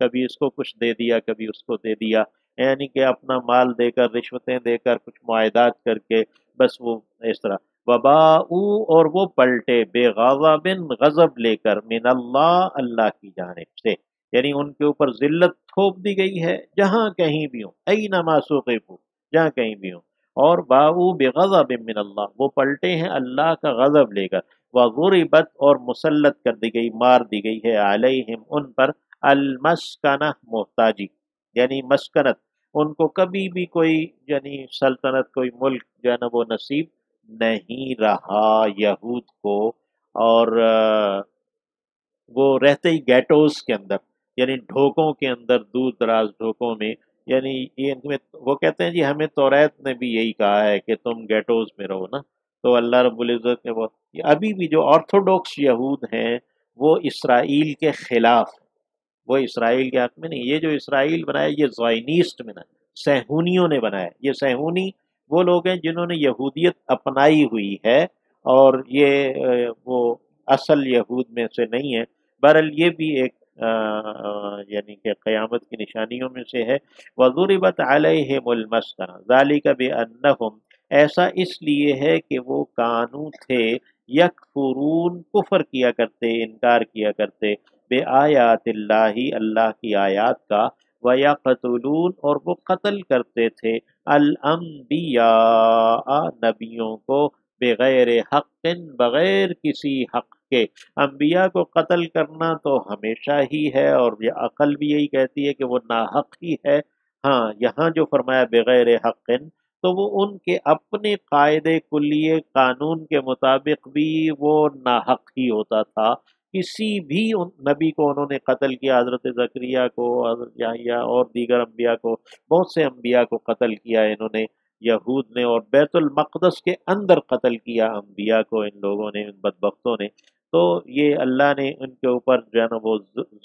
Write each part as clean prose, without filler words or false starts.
کبھی اس کو کچھ دے دیا کبھی اس کو دے دیا، یعنی کہ اپنا مال دے کر، رشوتیں دے کر، کچھ معاہدات کر کے بس وہ اس طرح وباؤ، اور وہ پلٹے بے غضب، غضب لے کر، من اللہ، اللہ کی جانب سے، یعنی ان کے اوپر ذلت تھوپ دی گئی ہے جہاں کہیں بھی ہوں، اینما ثقفوا، جہاں کہیں بھی ہوں، اور باؤ بغضب من اللہ، وہ پلٹے ہیں اللہ کا غضب لے کر، وضربت، اور مسلط کر دی گئی، مار دی گئی ہے، علیہم، ان پر، المسکنہ، محتاجی، یعنی مسکنت، ان کو کبھی بھی کوئی یعنی سلطنت، کوئی ملک جو ہے نا وہ نصیب نہیں رہا یہود کو، اور وہ رہتے ہی گیٹوز کے اندر، یعنی ڈھوکوں کے اندر، دور دراز ڈھوکوں میں، یعنی یہ ان میں وہ کہتے ہیں جی ہمیں توریت نے بھی یہی کہا ہے کہ تم گیٹوز میں رہو نا، تو اللہ رب العزت نے وہ ابھی بھی جو آرتھوڈاکس یہود ہیں وہ اسرائیل کے خلاف، وہ اسرائیل کے حق میں نہیں، یہ جو اسرائیل بنایا یہ زائنیسٹ میں نہ، سہونیوں نے بنایا، یہ سہونی وہ لوگ ہیں جنہوں نے یہودیت اپنائی ہوئی ہے، اور یہ وہ اصل یہود میں سے نہیں ہے۔ بہرحال یہ بھی ایک یعنی کہ قیامت کی نشانیوں میں سے ہے۔ وَضُرِبَتْ عَلَيْهِمُ الْمَسْكَنَةُ ذَلِكَ بِأَنَّهُمْ، ایسا اس لیے ہے کہ وہ کانو تھے، یکفرون، کفر کیا کرتے، انکار کیا کرتے، بے آیات اللہ، اللہ کی آیات کا، وَيَقْتُلُونَ، اور وہ قتل کرتے تھے، الانبیاء، نبیوں کو، بغیر حق، بغیر کسی حق کے، انبیاء کو قتل کرنا تو ہمیشہ ہی ہے، اور یہ عقل بھی یہی کہتی ہے کہ وہ ناحق ہی ہے، ہاں یہاں جو فرمایا بغیر حق، تو وہ ان کے اپنے قاعدے کلیے قانون کے مطابق بھی وہ ناحق ہی ہوتا تھا، کسی بھی نبی کو انہوں نے قتل کیا، حضرت زکریا کو، حضرت یحییٰ اور دیگر انبیاء کو، بہت سے انبیاء کو قتل کیا انہوں نے یہود نے، اور بیت المقدس کے اندر قتل کیا انبیاء کو ان لوگوں نے، ان بدبختوں نے، تو یہ اللہ نے ان کے اوپر جو ہے نا وہ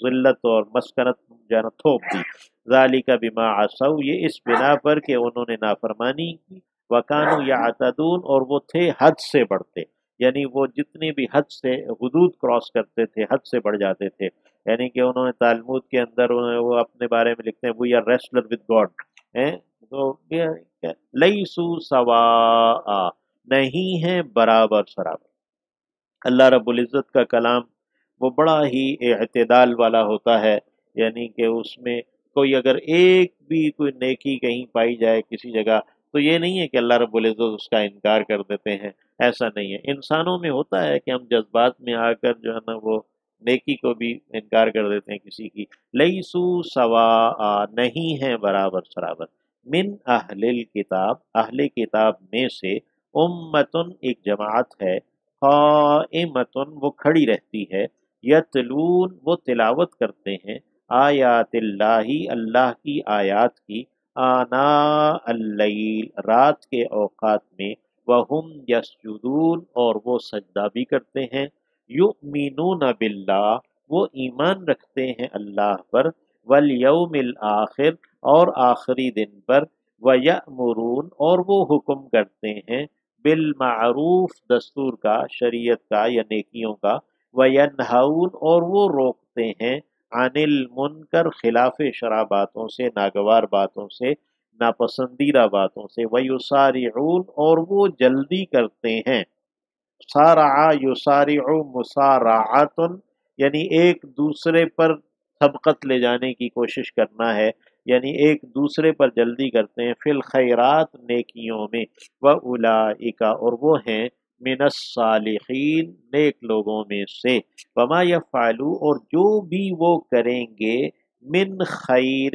ذلت اور مسکنت جو ہے نا تھوپ دی، ذالک بما عصوا، یہ اس بنا پر کہ انہوں نے نافرمانی کی، وکانوا یعتدون، اور وہ تھے حد سے بڑھتے، یعنی وہ جتنی بھی حد سے حدود کراس کرتے تھے، حد سے بڑھ جاتے تھے، یعنی کہ انہوں نے تالمود کے اندر وہ اپنے بارے میں لکھتے ہیں we are wrestler with God, تو لیسو سواء، نہیں ہیں برابر سرابر۔ اللہ رب العزت کا کلام وہ بڑا ہی اعتدال والا ہوتا ہے، یعنی کہ اس میں کوئی اگر ایک بھی کوئی نیکی کہیں پائی جائے کسی جگہ، تو یہ نہیں ہے کہ اللہ رب العزت اس کا انکار کر دیتے ہیں، ایسا نہیں ہے۔ انسانوں میں ہوتا ہے کہ ہم جذبات میں آ کر جو ہے نا وہ نیکی کو بھی انکار کر دیتے ہیں کسی کی، لیسو سواء، نہیں ہیں برابر سرابر، من اہل الکتاب، اہل کتاب میں سے، امتن، ایک جماعت ہے، قائمتن، وہ کھڑی رہتی ہے، یتلون، وہ تلاوت کرتے ہیں، آیات اللہ، اللہ کی آیات کی، آناء اللیل، رات کے اوقات میں، وہم یسجدون، اور وہ سجدہ بھی کرتے ہیں، یؤمنون باللہ، وہ ایمان رکھتے ہیں اللہ پر، والیوم الآخر، اور آخری دن پر، ویأمرون، اور وہ حکم کرتے ہیں، بالمعروف، دستور کا، شریعت کا یا نیکیوں کا، وینہون، اور وہ روکتے ہیں، عن المنکر، خلاف شرع باتوں سے، ناگوار باتوں سے، ناپسندیدہ باتوں سے، ویسارعون، اور وہ جلدی کرتے ہیں، سارع یسارع مسارعۃ، یعنی ایک دوسرے پر سبقت لے جانے کی کوشش کرنا ہے، یعنی ایک دوسرے پر جلدی کرتے ہیں، فی الخیرات، نیکیوں میں، وَأُولَئِکَ، اور وہ ہیں، من الصالحین، نیک لوگوں میں سے، وما یفعلوا، اور جو بھی وہ کریں گے، من خیر،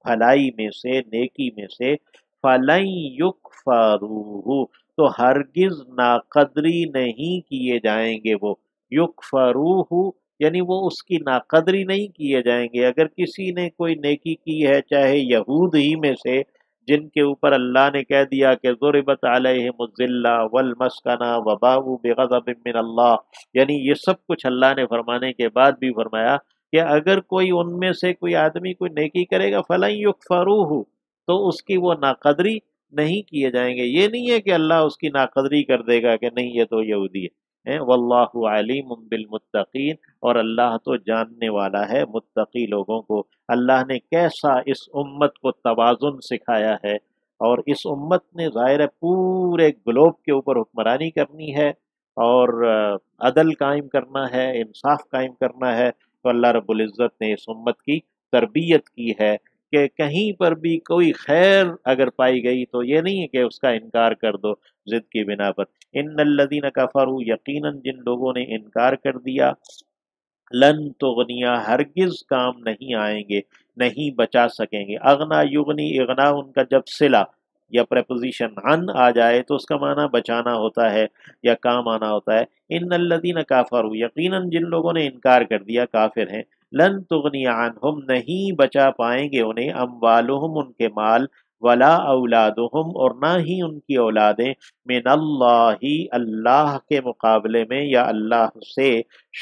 بھلائی میں سے، نیکی میں سے، فلن یکفروہ، تو ہرگز ناقدری نہیں کیے جائیں گے وہ، یکفروہ، یعنی وہ اس کی ناقدری نہیں کیے جائیں گے۔ اگر کسی نے کوئی نیکی کی ہے، چاہے یہود ہی میں سے جن کے اوپر اللہ نے کہہ دیا کہ ضربت علیہم الذلہ والمسکنہ وباؤوا بغضب من اللہ، یعنی یہ سب کچھ اللہ نے فرمانے کے بعد بھی فرمایا کہ اگر کوئی ان میں سے کوئی آدمی کوئی نیکی کرے گا، فلن یکفروہ، تو اس کی وہ ناقدری نہیں کیے جائیں گے۔ یہ نہیں ہے کہ اللہ اس کی ناقدری کر دے گا کہ نہیں یہ تو یہودی ہے، واللہ علیم بالمتقین، اور اللہ تو جاننے والا ہے متقی لوگوں کو۔ اللہ نے کیسا اس امت کو توازن سکھایا ہے، اور اس امت نے ظاہر ہے پورے گلوب کے اوپر حکمرانی کرنی ہے، اور عدل قائم کرنا ہے، انصاف قائم کرنا ہے، تو اللہ رب العزت نے اس امت کی تربیت کی ہے کہ کہیں پر بھی کوئی خیر اگر پائی گئی تو یہ نہیں ہے کہ اس کا انکار کر دو ضد کی بنا پر۔ ان الذین کفروا، یقیناً جن لوگوں نے انکار کر دیا، لن تغنیا ہرگز کام نہیں آئیں گے، نہیں بچا سکیں گے۔ اغنا یغنی، اغنا ان کا جب صلہ یا پریپوزیشن عن آ جائے تو اس کا معنی بچانا ہوتا ہے یا کام آنا ہوتا ہے۔ ان الذین کافروا، یقیناً جن لوگوں نے انکار کر دیا، کافر ہیں، لن تغنی عنہم، نہیں بچا پائیں گے انہیں، اموالہم، ان کے مال، ولا اولادہم، اور نہ ہی ان کی اولادیں، من اللہ، اللہ کے مقابلے میں یا اللہ سے،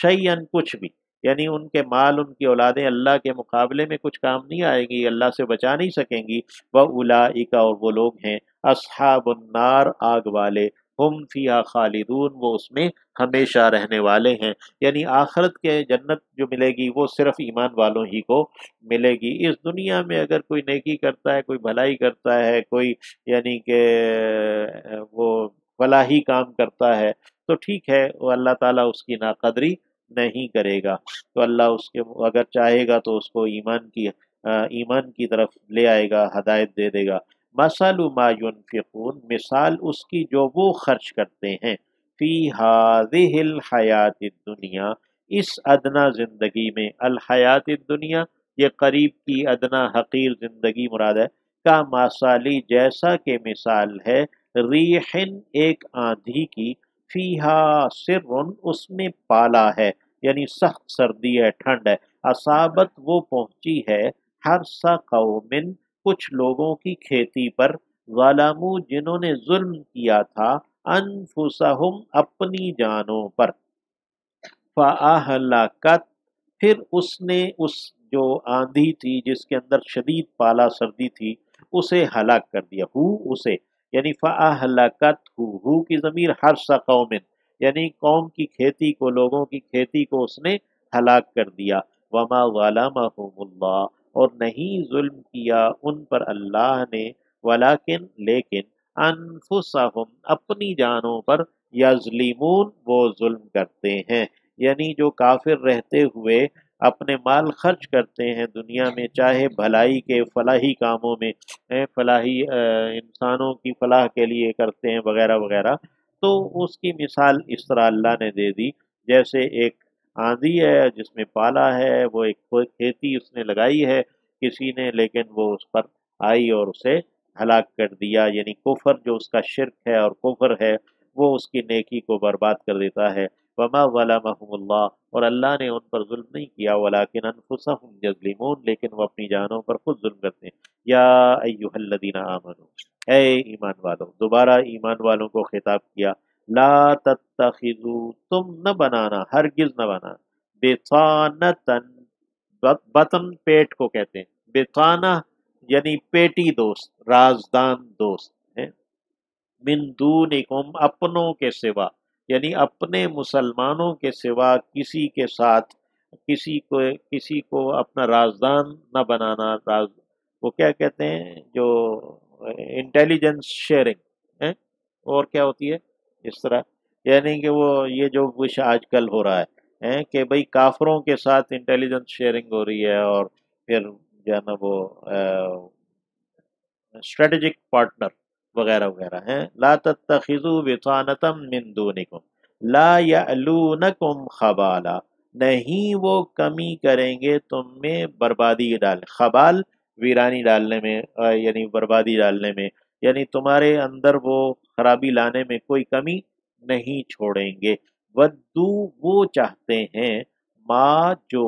شیئن، کچھ بھی، یعنی ان کے مال، ان کی اولادیں اللہ کے مقابلے میں کچھ کام نہیں آئیں گی، اللہ سے بچا نہیں سکیں گی۔ وَأُولَئِكَ، اور وہ لوگ ہیں، اصحاب النار، آگ والے، ہم فیہا خالدون، وہ اس میں ہمیشہ رہنے والے ہیں۔ یعنی آخرت کے جنت جو ملے گی وہ صرف ایمان والوں ہی کو ملے گی۔ اس دنیا میں اگر کوئی نیکی کرتا ہے، کوئی بھلائی کرتا ہے، کوئی یعنی کہ وہ فلاحی کام کرتا ہے تو ٹھیک ہے، وہ اللہ تعالیٰ اس کی ناقدری نہیں کرے گا، تو اللہ اس کے اگر چاہے گا تو اس کو ایمان کی طرف لے آئے گا، ہدایت دے دے گا۔ مثل ما ينفقون، مثال اس کی جو وہ خرچ کرتے ہیں، فی هذه الحیات الدنیا، اس ادنا زندگی میں، الحیات الدنیا یہ قریب کی ادنا حقیر زندگی مراد ہے، کا مثالی، جیسا کہ مثال ہے، ریحن، ایک آندھی کی، فیہا سرن، اس میں پالا ہے، یعنی سخت سردی ہے، ٹھنڈ ہے، اصابت، وہ پہنچی ہے، حرث قوم، کچھ لوگوں کی کھیتی پر، ظلموا، جنہوں نے ظلم کیا تھا، انفسہم، اپنی جانوں پر، فاہلکت، پھر اس نے، اس جو آندھی تھی جس کے اندر شدید پالا سردی تھی، اسے ہلاک کر دیا، اسے، یعنی فاہلکت ہو کی ضمیر حرث قوم، یعنی قوم کی کھیتی کو، لوگوں کی کھیتی کو اس نے ہلاک کر دیا۔ وما ظلمہم اللہ، اور نہیں ظلم کیا ان پر اللہ نے، ولیکن، لیکن، انفسہم، اپنی جانوں پر، یظلمون، وہ ظلم کرتے ہیں۔ یعنی جو کافر رہتے ہوئے اپنے مال خرچ کرتے ہیں دنیا میں، چاہے بھلائی کے فلاحی کاموں میں، فلاحی انسانوں کی فلاح کے لیے کرتے ہیں وغیرہ وغیرہ، تو اس کی مثال اس طرح اللہ نے دے دی، جیسے ایک آندھی ہے جس میں پالا ہے، وہ ایک کھیتی اس نے لگائی ہے کسی نے، لیکن وہ اس پر آئی اور اسے ہلاک کر دیا، یعنی کفر، جو اس کا شرک ہے اور کفر ہے، وہ اس کی نیکی کو برباد کر دیتا ہے۔ وما ظلمہم اللہ، اور اللہ نے ان پر ظلم نہیں کیا، ولیکن انفسہم یظلمون، لیکن وہ اپنی جانوں پر خود ظلم کرتے ہیں۔ یا ایہا الذین آمنوا، اے ایمان والوں، دوبارہ ایمان والوں کو خطاب کیا، لا تتخذوا، تم نہ بنانا، ہرگز نہ بنانا، بطانتن، بطن پیٹ کو کہتے ہیں، بطانہ یعنی پیٹی دوست، رازدان دوست ہیں، من دونکم، اپنوں کے سوا، یعنی اپنے مسلمانوں کے سوا کسی کے ساتھ، کسی کو اپنا رازدان نہ بنانا، وہ کیا کہتے ہیں، جو انٹیلیجنس شیئرنگ ہے، اور کیا ہوتی ہے اس طرح، یعنی کہ وہ یہ جو کچھ آج کل ہو رہا ہے کہ بھئی کافروں کے ساتھ انٹیلیجنس شیئرنگ ہو رہی ہے، اور پھر جو ہے نا وہ اسٹریٹجک پارٹنر وغیرہ وغیرہ ہیں۔ لا تتخذوا بطانة من دونکم لا یعلونکم خبالا، نہیں وہ کمی کریں گے تم میں بربادی ڈالنے، خبال ویرانی ڈالنے میں، یعنی بربادی ڈالنے میں، یعنی تمہارے اندر وہ خرابی لانے میں کوئی کمی نہیں چھوڑیں گے۔ ودو، وہ چاہتے ہیں، ما، جو،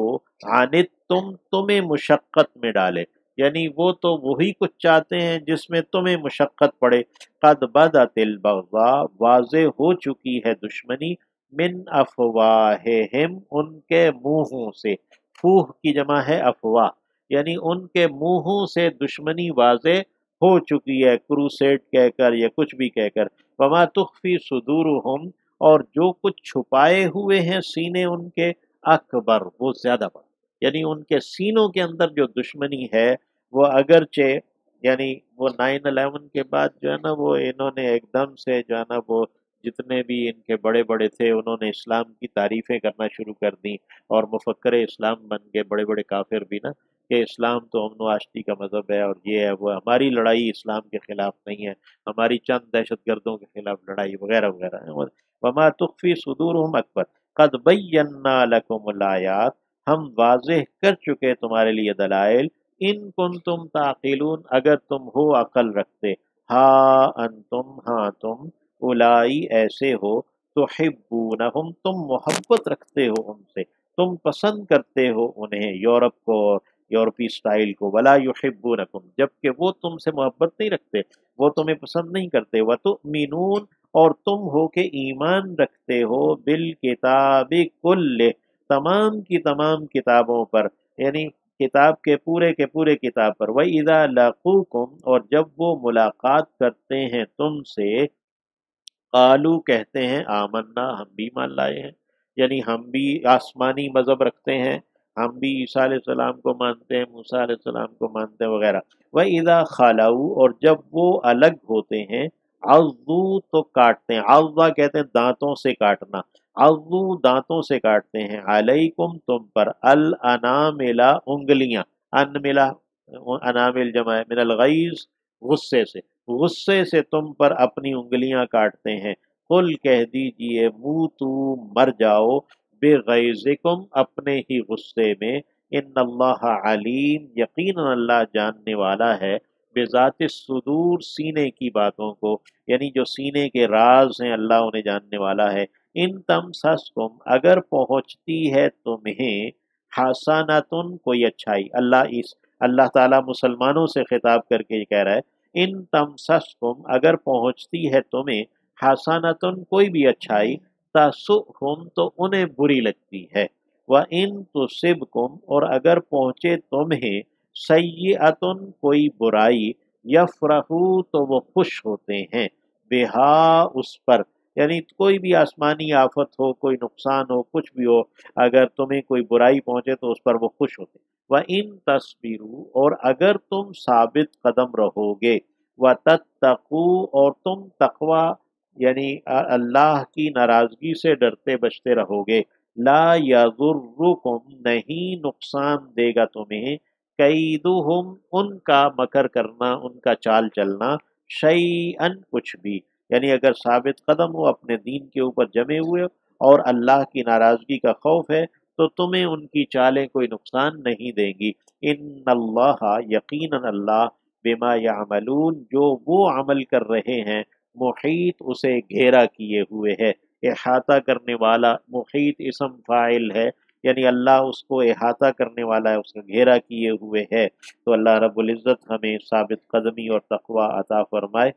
عنت تمہیں مشقت میں ڈالے، یعنی وہ تو وہی کچھ چاہتے ہیں جس میں تمہیں مشقت پڑے۔ قد بدت البغضاء، واضح ہو چکی ہے دشمنی، من افواہہم، ان کے منہوں سے، فوہ کی جمع ہے افواہ، یعنی ان کے منہوں سے دشمنی واضح ہو چکی ہے، کروسیڈ کہہ کر یا کچھ بھی کہہ کر۔ وما تخفی صدورہم، اور جو کچھ چھپائے ہوئے ہیں سینے ان کے اکبر، وہ زیادہ بڑا، یعنی ان کے سینوں کے اندر جو دشمنی ہے وہ اگرچہ، یعنی وہ 9/11 کے بعد جو ہے نا وہ انہوں نے ایک دم سے جو ہے نا وہ جتنے بھی ان کے بڑے بڑے تھے انہوں نے اسلام کی تعریفیں کرنا شروع کر دیں، اور مفکر اسلام بن گئے بڑے بڑے کافر بھی نا، کہ اسلام تو امن و آشتی کا مذہب ہے، اور یہ ہے وہ، ہماری لڑائی اسلام کے خلاف نہیں ہے، ہماری چند دہشت گردوں کے خلاف لڑائی وغیرہ وغیرہ ہے۔ وما تخفی صدورہم اکبر قد بینا لکم الآیات، ہم واضح کر چکے تمہارے لیے دلائل، ان کنتم تعقلون، اگر تم ہو عقل رکھتے، ہاں انتم، ہاں تم، اولائی ایسے ہو، تحبونہم تم محبت رکھتے ہو ان سے، تم پسند کرتے ہو انہیں، یورپ کو، یورپی سٹائل کو، ولا یحبونکم، جبکہ وہ تم سے محبت نہیں رکھتے، وہ تمہیں پسند نہیں کرتے، وتؤمنون، اور تم ہو کہ ایمان رکھتے ہو، بالکتاب کل، تمام کی تمام کتابوں پر، یعنی کتاب کے پورے کتاب پر، وَإِذَا لَقُوكُمْ، اور جب وہ ملاقات کرتے ہیں تم سے، قالو کہتے ہیں، آمنا ہم بھی مان لائے ہیں، یعنی ہم بھی آسمانی مذہب رکھتے ہیں، ہم بھی عیسیٰ علیہ السلام کو مانتے ہیں، موسیٰ علیہ السلام کو مانتے ہیں وغیرہ، وَإِذَا خَلَوْا، اور جب وہ الگ ہوتے ہیں، عضو تو کاٹتے ہیں، عضا کہتے ہیں دانتوں سے کاٹنا، عضو دانتوں سے کاٹتے ہیں، علیکم تم پر، الاناملا انگلیاں، انملا انامل جمع ہے، من الغیظ غصے سے، غصے سے تم پر اپنی انگلیاں کاٹتے ہیں، قل کہہ دیجئے موتو مر جاؤ، بغیظکم اپنے ہی غصے میں، ان اللہ علیم یقینا اللہ جاننے والا ہے، بذات الصدور سینے کی باتوں کو، یعنی جو سینے کے راز ہیں اللہ انہیں جاننے والا ہے، ان تمسسکم اگر پہنچتی ہے تمہیں، حسنتن کوئی اچھائی، اللہ تعالیٰ مسلمانوں سے خطاب کر کے یہ کہہ رہا ہے، ان تمسسکم اگر پہنچتی ہے تمہیں، حسنتن کوئی بھی اچھائی، تسؤہم تو انہیں بری لگتی ہے، وَإِن تُصِبْكُمْ اور اگر پہنچے تمہیں، سیئتن کوئی برائی، یفرحو تو وہ خوش ہوتے ہیں، بہا اس پر، یعنی کوئی بھی آسمانی آفت ہو، کوئی نقصان ہو، کچھ بھی ہو، اگر تمہیں کوئی برائی پہنچے تو اس پر وہ خوش ہوتے ہیں، وَإِن تَصْبِرُوا اور اگر تم ثابت قدم رہو گے، وَتَتَّقُوا اور تم تقوی یعنی اللہ کی ناراضگی سے ڈرتے بچتے رہو گے، لا یضرکم نہیں نقصان دے گا تمہیں، کیدہم ان کا مکر کرنا، ان کا چال چلنا، شیئن کچھ بھی، یعنی اگر ثابت قدم ہو، اپنے دین کے اوپر جمے ہوئے اور اللہ کی ناراضگی کا خوف ہے، تو تمہیں ان کی چالیں کوئی نقصان نہیں دیں گی، ان اللہ یقینا اللہ، بما یعملون جو وہ عمل کر رہے ہیں، محیط اسے گھیرا کیے ہوئے ہے، احاطہ کرنے والا، محیط اسم فاعل ہے، یعنی اللہ اس کو احاطہ کرنے والا ہے، اس کا گھیرا کیے ہوئے ہے۔ تو اللہ رب العزت ہمیں ثابت قدمی اور تقوی عطا فرمائے۔